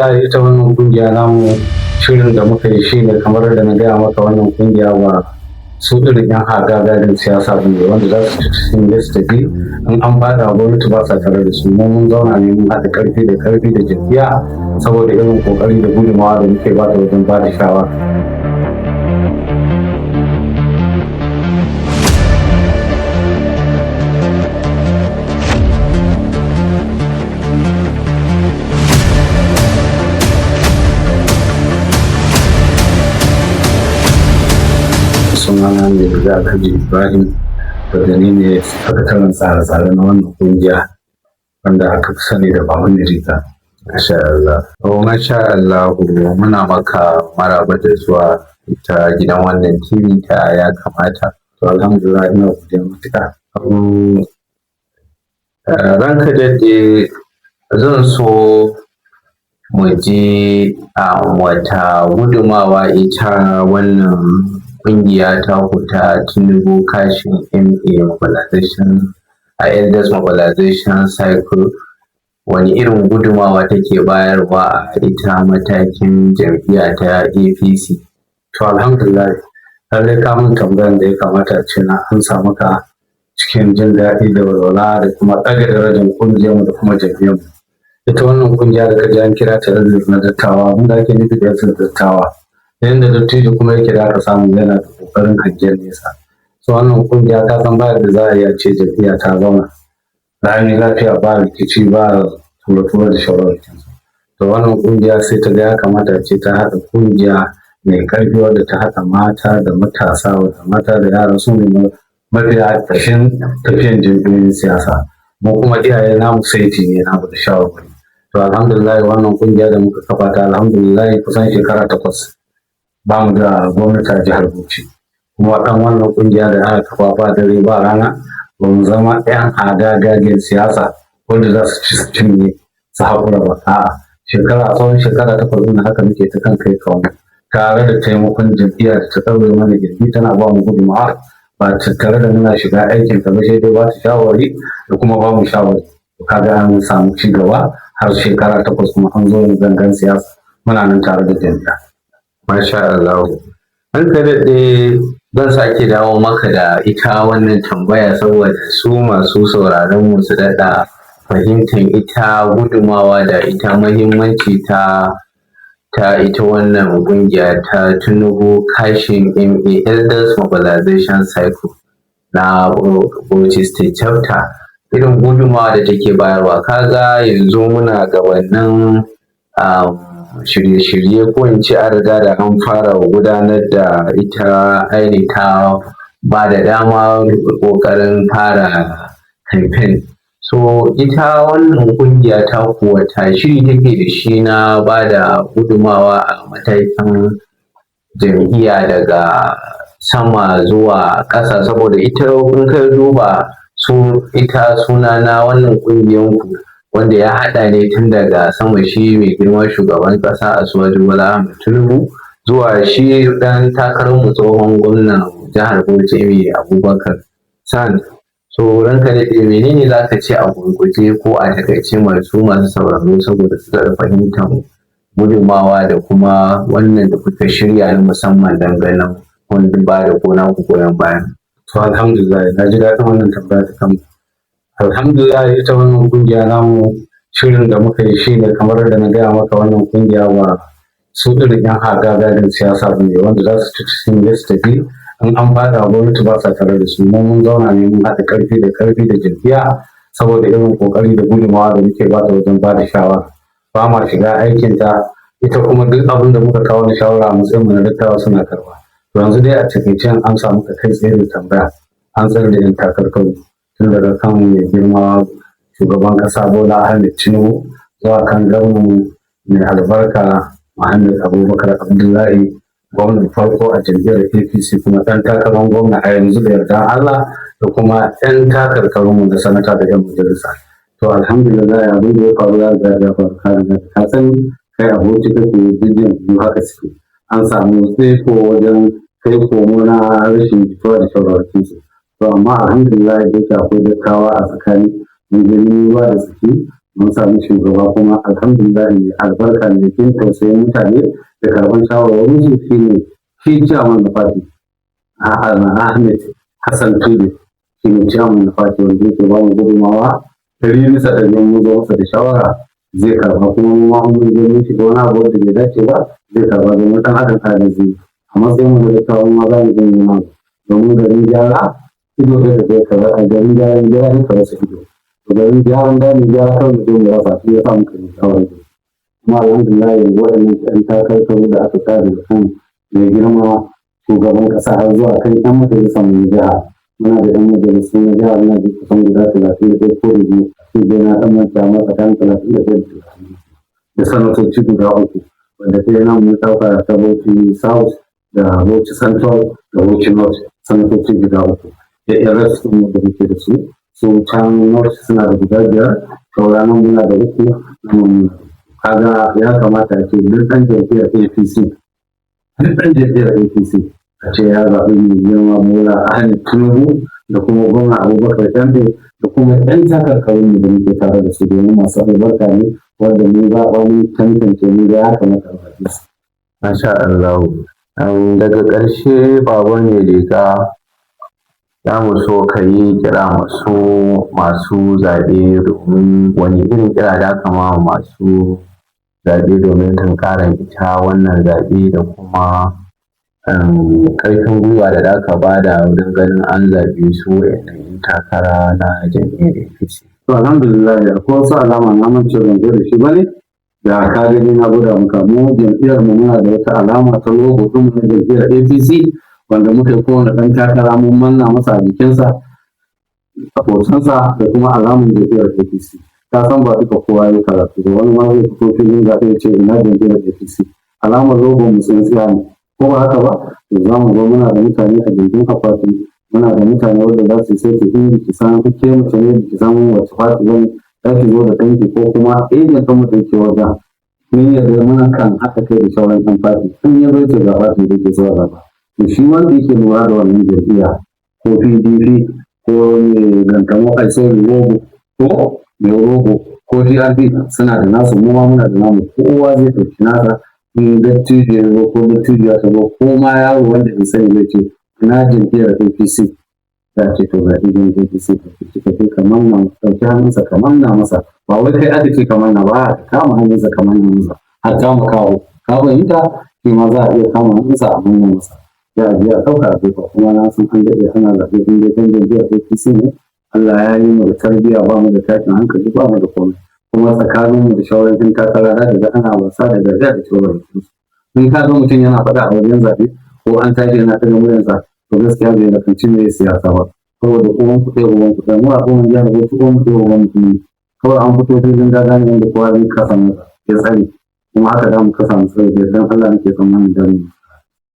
ita wannan kungiya namu shirin da muka yi shi ne kamar da na gaya maka wannan kungiya ba su irin yan hagagarin siyasa ne wanda za su ci cikin su tafi in an bada gwamnati ba sa tare da su mun zauna ne mun haɗa karfi da jam'iyya saboda irin kokari da gudunmawa da muke ba da wajen ba da shawara. Sunana ne da Alhaji Ibrahim da ni ne sakataren tsare-tsare na wannan kungiya wanda aka fi sani da Baban Riga. Masha Allah. Masha Allah muna maka maraba da zuwa ta gidan wannan TV ta ya kamata. To alhamdulillah ina godiya matuƙa. Ranka daɗe zan so mu ji wata gudumawa ita wannan kungiya ta huta Tinubu Kashin MA Mobilization a Elders Mobilization Cycle wani irin gudumawa take bayarwa a ita matakin jam'iyya ta APC. To alhamdulillah lallai ka mun tambayar da ya kamata a ce na amsa maka cikin jin daɗi da walwala da kuma ɗaga darajar kungiyarmu da kuma jam'iyyarmu. Ita wannan kungiya da ka ji an kira ta na dattawa mun da ake nufi da dattawa. Yayin da dattijo kuma yake da aka samu yana da kokarin hangen nesa. So wannan kungiya ta san ba da za a iya ce jam'iyya ta zauna rami lafiya ba rikici ba tura da shawararkin. To wannan kungiya sai ta ga ya kamata ce ta haɗa kungiya mai ƙarfi wadda ta haɗa mata da matasa wadda mata da yara su ne mafiya ƙarshen tafiyan jam'iyyoyin siyasa. Mu kuma iyaye namu saiti ne na da shawarwari. To alhamdulillah wannan kungiya da muka kafa ta alhamdulillah kusan shekara 8. Ba mu da gwamnati a jihar Bauchi kuma ɗan wannan ƙungiya da aka kafa ba dare ba rana ba mu zama 'yan hagagagen siyasa wanda za su ci su cinye su haƙura ba. A'a tsawon shekara 8 na haka muke ta kan kai kawo tare da taimakon jam'iyya da ta ɗaure mana gindi tana ba mu gudunmawa ba tare da muna shiga aikin ta ba sai dai ba ta shawari da kuma ba mu shawari. Kaga an samu ci gaba har shekara 8 kuma an zo gangan siyasa muna nan tare da jam'iyya. Masha Allah. An ka daɗe zan sake dawo maka da ita wannan tambaya saboda su masu sauraron mu su daɗa fahimtar ita gudumawa da ita mahimmanci ta ita wannan ƙungiya ta Tinubu Kashin MA Elders Mobilization Cycle na Bauchi State Chapter. Irin gudumawa da take bayarwa kaga yanzu muna gabanin shirye-shirye ko in ce an riga da an fara gudanar da ita aini ta ba da dama ƙoƙarin fara campaign. So ita wannan ƙungiya ta kuwa ta shiri take da shi na ba da gudumawa a matakin jam'iyya daga sama zuwa ƙasa saboda ita in ka duba ita suna na wannan ƙungiyanku wanda ya haɗa ne tun daga sama shi mai girma shugaban ƙasa Asuwaju Bola Ahmed Tinubu zuwa shi ɗan takararmu tsohon gwamnan jihar Bauchi mai Abubakar Sani. So ranka daɗe menene za ka ce a gurguje ko a takaice masu sauraro saboda su da fahimtar gudunmawa da kuma wannan da kuka shirya na musamman dangane wanda ba da gona ku goyon bayan. To alhamdulillah na ji daɗin wannan tambaya da kanmu. Alhamdulillah ita wannan kungiya namu shirin da muka yi shi ne kamar da na gaya maka wannan kungiya ba su irin yan hagagarin siyasa ne wanda za su ci cikin su tafi in an bada gwamnati ba sa tare da su mun zauna ne mun haɗa karfi da jam'iyya saboda irin kokari da gudunmawa da muke ba da wajen ba da shawara ba ma shiga aikin ta ita kuma duk abin da muka kawo da shawara a matsayin mu na dattawa suna karba. To yanzu dai a cikakken an samu kai tsaye da tambaya an tsare da yan takarkaru tun daga kan mai girma shugaban ƙasa Bola Ahmed Tinubu zuwa kan gwamnan mai albarka Muhammad Abubakar Abdullahi gwamnan farko a jam'iyyar APC kuma ɗan takarar gwamna a yanzu da yarda Allah da kuma ɗan takarkarunmu da sanata da ‘yan majalisa. To alhamdulillah abin da ya faru ya riga ya faru ka san kai aboki kake bidiyon biyu haka suke an samu tsaiko wajen kai komo na rashin jituwa da shawararkinsu. To amma alhamdulillah da yake akwai dattawa a tsakani mun gani ruwa da tsaki mun sami shugaba kuma alhamdulillah albarka da jin tausayin mutane da karɓar shawarwarin su shi ciyaman na fati Ahmed Hassan Tudu shi ne ciyaman na fati wanda yake ba mu gudunmawa ɗari bisa ɗari mun zo masa da shawara zai karɓa kuma mu ma mun zo mun shiga wani abu wanda bai dace ba zai karɓa domin ɗan adam ta da zai a matsayin mu da kawo ma za mu je mu nan domin garin gyara ido da zai karɓa a garin gyara ne ka rasa ido to garin gyaran gani gyara kawai mu je mu rasa shi ya sa muka yi shawara kuma alhamdulillah yanzu waɗannan ɗan takarkaru da aka kare da kan mai girma shugaban ƙasa har zuwa kan ɗan majalisar mu na jiha muna da ɗan majalisun na jiha muna da kusan guda 31 ko da biyu shi dai na ɗan manta masa kan 31 da sanatoci guda uku wanda sai nan mun ɗauka ta Bauchi South da Bauchi Central da Bauchi North sanatoci guda uku da RS ɗin da muke da su can North suna da guda 5 sauranan muna da uku kaga ya kamata a ce duk ɗan jam'iyyar APC a ce ya zaɓi mai girma Bola Ahmed Tinubu da kuma gwamna Abubakar Dambe da kuma ɗan takarkarin da muke tare da su domin masu albarka ne wanda mun zaɓa mun tantance mu da ya kamata a faɗi su. Masha Allah. Daga ƙarshe Baba Mai Riga za mu so ka yi kira masu zaɓe domin wani irin kira da aka ma masu zaɓe domin tunkarar ita wannan zaɓe da kuma ƙarfin gwiwa da aka bada wurin ganin an zaɓe su yan takara na jam'iyyar APC. To alhamdulillah akwai wasu alama na mance ban zo da shi bane da ka gani na gwada muka mu jam'iyyar mu muna da wata alama ta logo ɗin mu na jam'iyyar APC wanda muka yi kowane ɗan takara mun manna masa a jikinsa a hotonsa da kuma alamun jam'iyyar APC. Ka san ba duka kowa ya karatu da wani ma zai fito filin zaɓe ya ce ina jam'iyyar APC alamar logo mu tsintsiya ne ko ba haka ba to za mu zo muna da mutane a gindin akwati muna da mutane wanda za su sai ki in ki san ke mutane ki san wace fati ne za ki zo da ɗanki ko kuma ejen kan mutum ke wajen mun yadda muna kan haɗa kai da sauran ɗan fati in ya zo ce ga fati da ke zuwa gaba to shi wanda yake lura da wannan jam'iyya ko PDP ko mai gantamo a sai rogo ko mai rogo ko DRP suna da nasu mu ma muna da namu kowa zai ɗauki nasa in dattijo ya zo ko dattijo ya zo ko ma yaro wanda bai sani zai ce ina jam'iyyar APC za ce to ga jam'iyyar APC ka ce kamar na ɗauki hannunsa kamar na masa ba wai kai aka ce kamar na ba ka kama hannunsa kamar na masa har ta mu kawo ka fahimta shi ma za a iya kama hannunsa a manyan masa ya je a ɗauka a jefa kuma na san an daɗe ana zaɓe in dai kan jam'iyyar APC ne Allah ya yi mu da tarbiyya ba mu da tashin hankali ba mu da komai kuma tsakanin mu da shawarar jin takara da ga ana wasa da gargaɗi da shawarar su in ka ga mutum yana faɗa a wajen zaɓe ko an tashi yana ɗaga muryarsa to gaskiya bai da kanci mai siyasa ba saboda uwan kuɗe uwan kuɗe mu a tsohon jihar Bauchi uwan kuɗe uwan mutum kawai an fito filin daga ne wanda kowa zai kasa masa ya tsare kuma haka da mu kasa masa da dan Allah nake tsammanin da mu